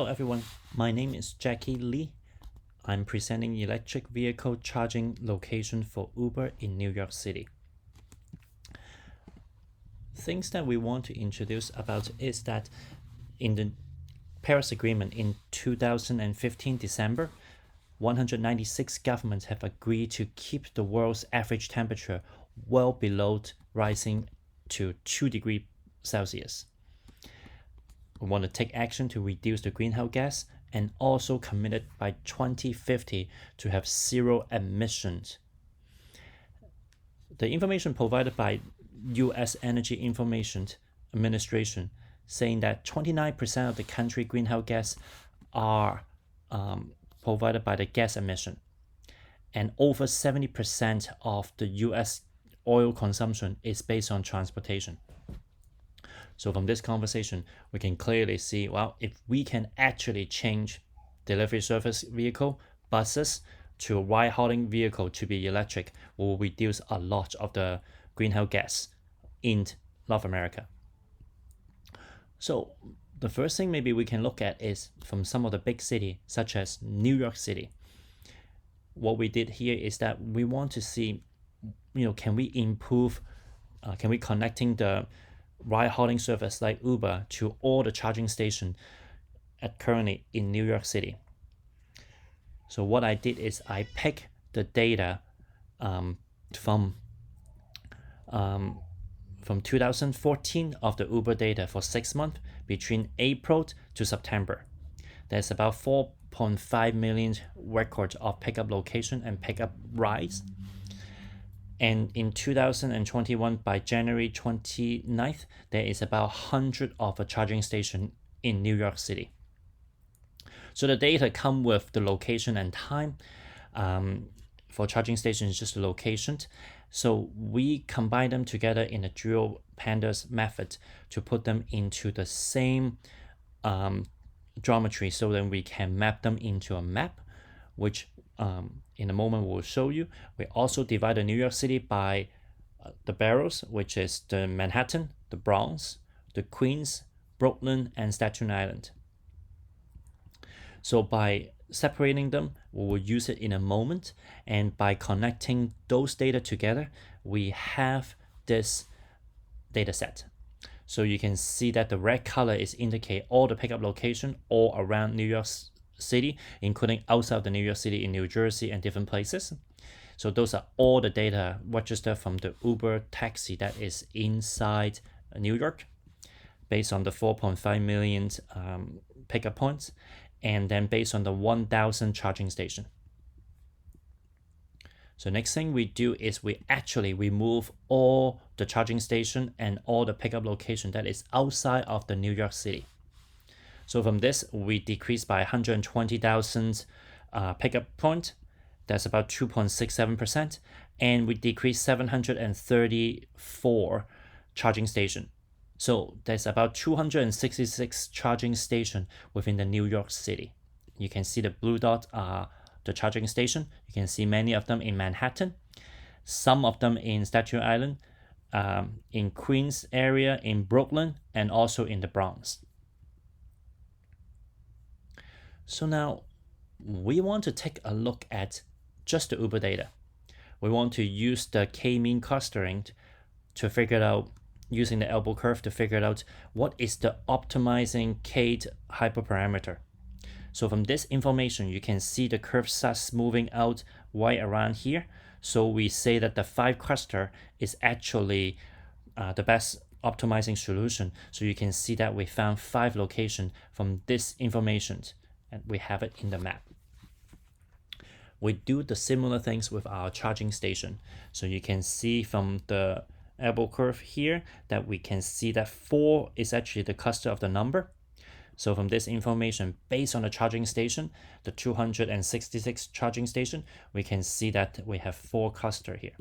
Hello everyone, my name is Jackie Lee. I'm presenting electric vehicle charging location for Uber in New York City. Things that we want to introduce about is that in the Paris Agreement in 2015 December, 196 governments have agreed to keep the world's average temperature well below rising to 2 degrees Celsius. We want to take action to reduce the greenhouse gas and also committed by 2050 to have zero emissions. The information provided by U.S. Energy Information Administration saying that 29% of the country greenhouse gas are provided by the gas emission, and over 70% of the U.S. oil consumption is based on transportation. So from this conversation, we can clearly see, well, if we can actually change delivery service vehicle, buses, to a ride-hailing vehicle to be electric, we will reduce a lot of the greenhouse gas in North America. So the first thing maybe we can look at is from some of the big cities, such as New York City. What we did here is that we want to see, can we improve, can we connecting the ride-hailing service like Uber to all the charging stations currently in New York City. So what I did is I picked the data from 2014 of the Uber data for 6 months between April to September. There's about 4.5 million records of pickup location and pickup rides. And in 2021, by January 29th, there is about 100 of a charging station in New York City. So the data come with the location and time. For charging stations, just the location. So we combine them together in a dual pandas method to put them into the same geometry, so then we can map them into a map, which in a moment we'll show you. We also divide the New York City by the boroughs, which is the Manhattan, the Bronx, the Queens, Brooklyn, and Staten Island. So by separating them, we will use it in a moment, and by connecting those data together, we have this data set. So you can see that the red color is indicate all the pickup location all around New York City, including outside of the New York City in New Jersey and different places. So those are all the data registered from the Uber taxi that is inside New York, based on the 4.5 million pickup points, and then based on the 1,000 charging station. So next thing we do is we actually remove all the charging station and all the pickup location that is outside of the New York City. So from this, we decrease by 120,000 pickup point. That's about 2.67%. And we decrease 734 charging station. So there's about 266 charging station within the New York City. You can see the blue dot are the charging station. You can see many of them in Manhattan, some of them in Staten Island, in Queens area, in Brooklyn, and also in the Bronx. So now we want to take a look at just the Uber data. We want to use the K-mean clustering to figure out, using the elbow curve to figure out what is the optimizing K hyperparameter. So from this information, you can see the curve starts moving out right around here. So we say that the 5 cluster is actually the best optimizing solution. So you can see that we found 5 locations from this information, and we have it in the map. We do the similar things with our charging station. So you can see from the elbow curve here that we can see that 4 is actually the cluster of the number. So from this information, based on the charging station, the 266 charging station, we can see that we have 4 cluster here.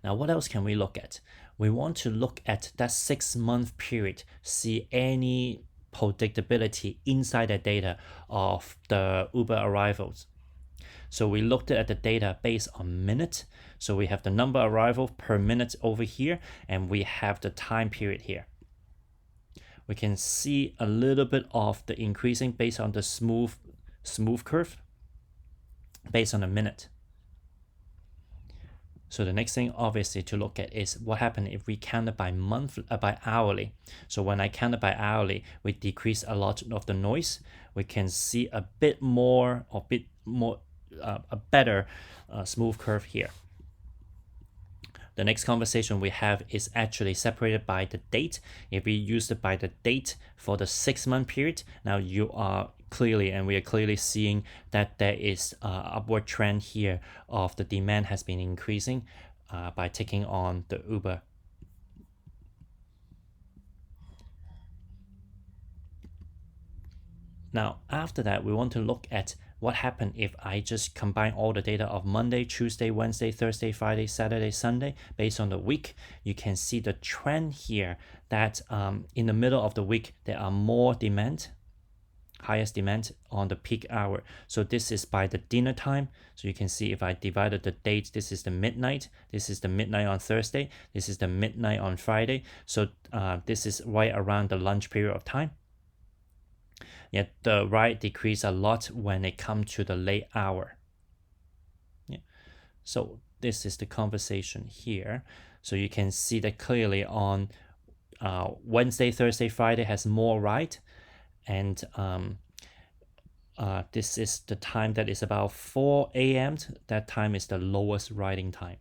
Now, what else can we look at? We want to look at that 6-month period, see any predictability inside the data of the Uber arrivals. So we looked at the data based on minute. So we have the number arrival per minute over here, and we have the time period here. we can see a little bit of the increasing based on the smooth curve based on a minute. So the next thing obviously to look at is what happens if we count it by by hourly. So when I count it by hourly, we decrease a lot of the noise. We can see a better smooth curve here. The next conversation we have is actually separated by the date. If we use it by the date for the 6-month period, now we are clearly seeing that there is an upward trend here of the demand has been increasing by taking on the Uber. Now, after that, we want to look at what happened if I just combine all the data of Monday, Tuesday, Wednesday, Thursday, Friday, Saturday, Sunday based on the week. You can see the trend here that in the middle of the week, there are more demand, highest demand on the peak hour. So this is by the dinner time. So you can see if I divided the dates, this is the midnight. This is the midnight on Thursday. This is the midnight on Friday. So this is right around the lunch period of time. Yet the ride decrease a lot when it comes to the late hour. Yeah. So this is the conversation here. So you can see that clearly on Wednesday, Thursday, Friday has more ride. And this is the time that is about 4 a.m. That time is the lowest riding time.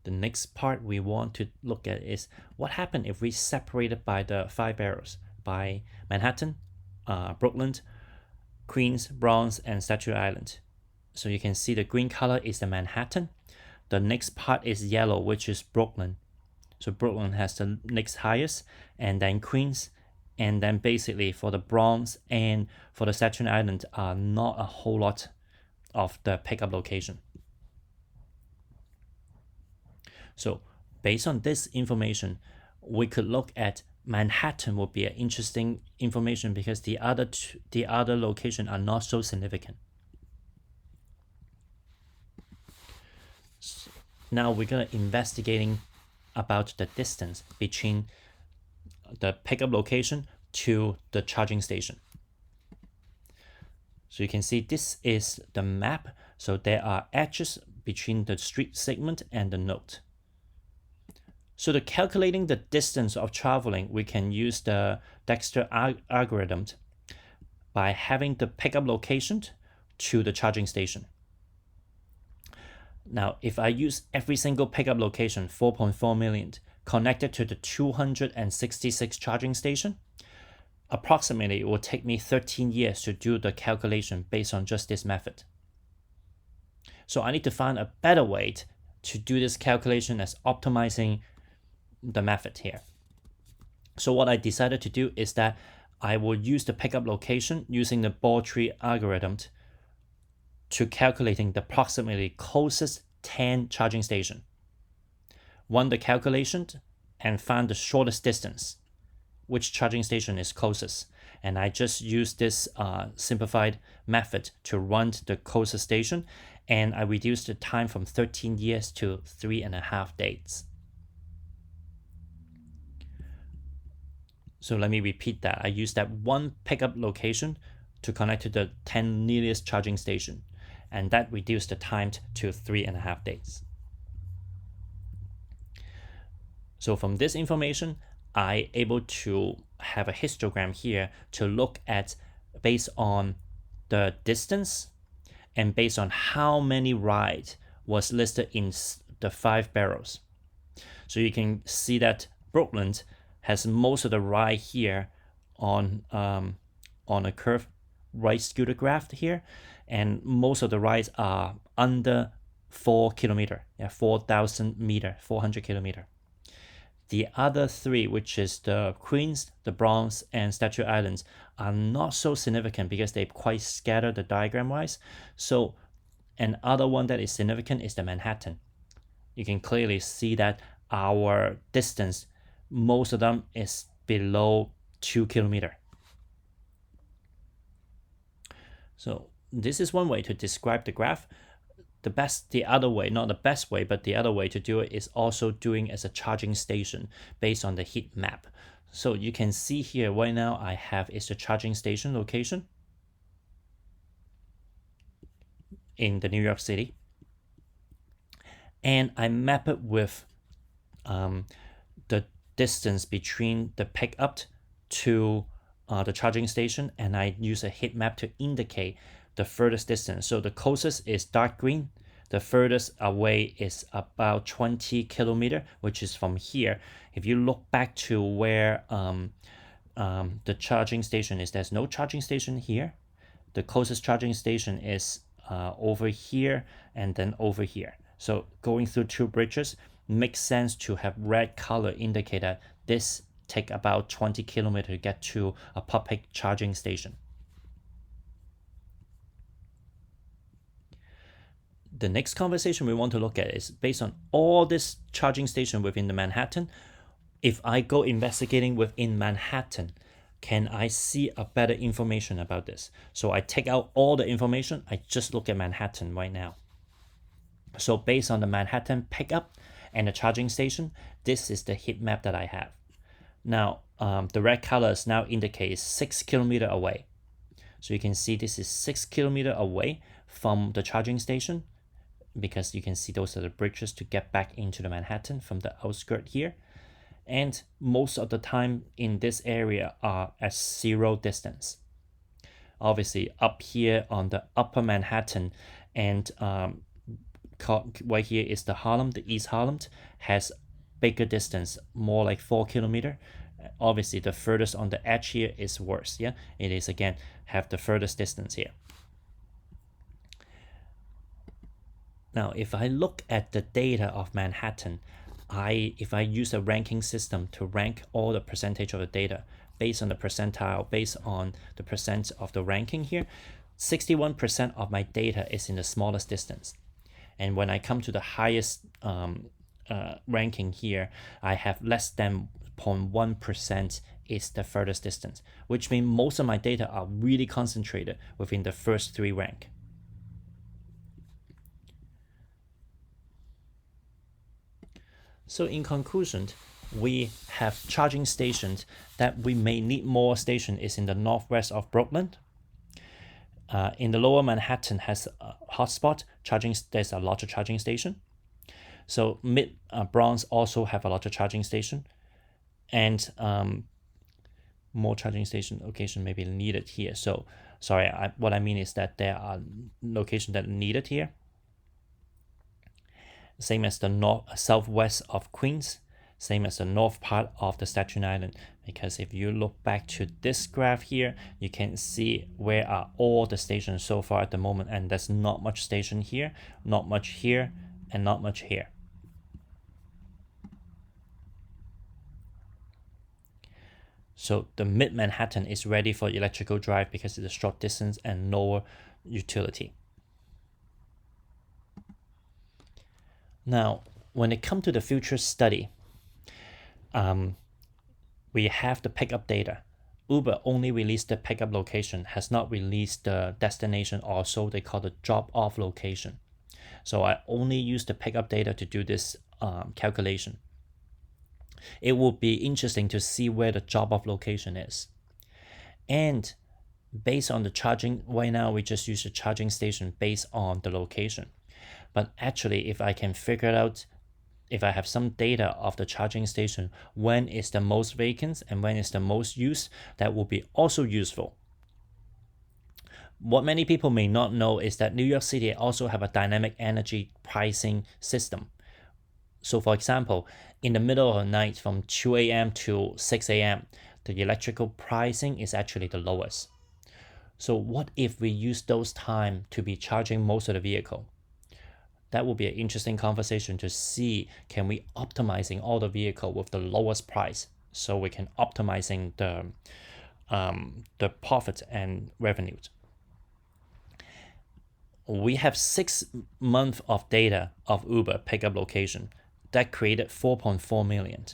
The next part we want to look at is what happened if we separated by the 5 boroughs, by Manhattan, Brooklyn, Queens, Bronx, and Staten Island. So you can see the green color is the Manhattan. The next part is yellow, which is Brooklyn. So Brooklyn has the next highest, and then Queens, and then basically for the Bronx and for the Staten Island are not a whole lot of the pickup location. So based on this information, we could look at Manhattan would be an interesting information because the other location are not so significant. So now we're gonna investigating about the distance between the pickup location to the charging station. So you can see this is the map. So there are edges between the street segment and the node. So to calculating the distance of traveling, we can use the Dijkstra algorithm by having the pickup location to the charging station. Now, if I use every single pickup location, 4.4 million, connected to the 266 charging station, approximately it will take me 13 years to do the calculation based on just this method. So I need to find a better way to do this calculation as optimizing the method here. So what I decided to do is that I will use the pickup location using the Ball-tree algorithm to calculating the approximately closest 10 charging station. Run the calculation and find the shortest distance, which charging station is closest. And I just use this simplified method to run the closest station, and I reduced the time from 13 years to 3.5 days. So let me repeat that. I use that one pickup location to connect to the 10 nearest charging station, and that reduced the time to 3.5 days. So from this information, I able to have a histogram here to look at based on the distance and based on how many rides was listed in the 5 boroughs. So you can see that Brooklyn has most of the ride here on a curve right scooter graph here, and most of the rides are under 4 kilometer, 4,000 meter, 400 kilometer. The other 3, which is the Queens, the Bronx, and Staten Islands, are not so significant because they quite scattered the diagram wise. So another one that is significant is the Manhattan. You can clearly see that our distance, most of them is below 2 kilometer. So this is one way to describe the graph. the other way, not the best way, but the other way to do it is also doing as a charging station based on the heat map. So you can see here right now I have is the charging station location in the New York City. And I map it with the distance between the pickup to the charging station, and I use a heat map to indicate the furthest distance. So the closest is dark green. The furthest away is about 20 kilometer, which is from here. If you look back to where the charging station is, there's no charging station here. The closest charging station is over here and then over here. So going through two bridges makes sense to have red color indicate that this take about 20 kilometers to get to a public charging station. The next conversation we want to look at is based on all this charging station within the Manhattan. If I go investigating within Manhattan, can I see a better information about this? So I take out all the information. I just look at Manhattan right now. So based on the Manhattan pickup and the charging station, this is the heat map that I have. Now, the red colors now indicate 6 kilometers away. So you can see this is 6 kilometers away from the charging station, because you can see those are the bridges to get back into the Manhattan from the outskirts here. And most of the time in this area are at 0 distance. Obviously up here on the upper Manhattan and right here is the Harlem, the East Harlem has bigger distance, more like 4 kilometers. Obviously the furthest on the edge here is worse. Yeah, it is again have the furthest distance here. Now if I look at the data of Manhattan, if I use a ranking system to rank all the percentage of the data based on the percentile, based on the percent of the ranking here, 61% of my data is in the smallest distance. And when I come to the highest ranking here, I have less than 0.1% is the furthest distance, which means most of my data are really concentrated within the first 3 rank. So in conclusion, we have charging stations that we may need more station is in the northwest of Brooklyn. In the lower Manhattan has a hotspot charging. There's a lot of charging station. So mid Bronx also have a lot of charging station, and more charging station location may be needed here. So sorry, what I mean is that there are locations that are needed here. Same as the southwest of Queens, same as the north part of the Staten Island. Because if you look back to this graph here, you can see where are all the stations so far at the moment, and there's not much station here, not much here, and not much here. So the mid-Manhattan is ready for electrical drive because it's a short distance and lower utility. Now, when it comes to the future study, we have the pickup data. Uber only released the pickup location, has not released the destination, also they call the drop-off location. So I only use the pickup data to do this calculation. It will be interesting to see where the drop-off location is. And based on the charging, right now we just use the charging station based on the location. But actually, if I can figure out, if I have some data of the charging station, when is the most vacant and when is the most used, that will be also useful. What many people may not know is that New York City also have a dynamic energy pricing system. So for example, in the middle of the night from 2 a.m. to 6 a.m., the electrical pricing is actually the lowest. So what if we use those time to be charging most of the vehicle? That will be an interesting conversation to see, can we optimizing all the vehicle with the lowest price so we can optimizing the profit and revenues. We have 6 months of data of Uber pickup location that created 4.4 million.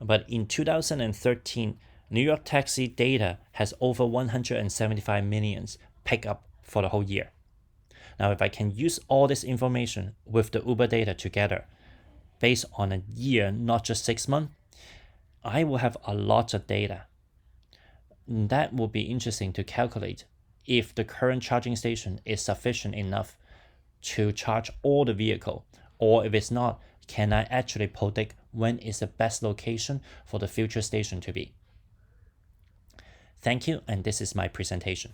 But in 2013, New York Taxi data has over 175 million pickup for the whole year. Now, if I can use all this information with the Uber data together, based on a year, not just 6 months, I will have a lot of data. That will be interesting to calculate if the current charging station is sufficient enough to charge all the vehicle, or if it's not, can I actually predict when is the best location for the future station to be? Thank you, and this is my presentation.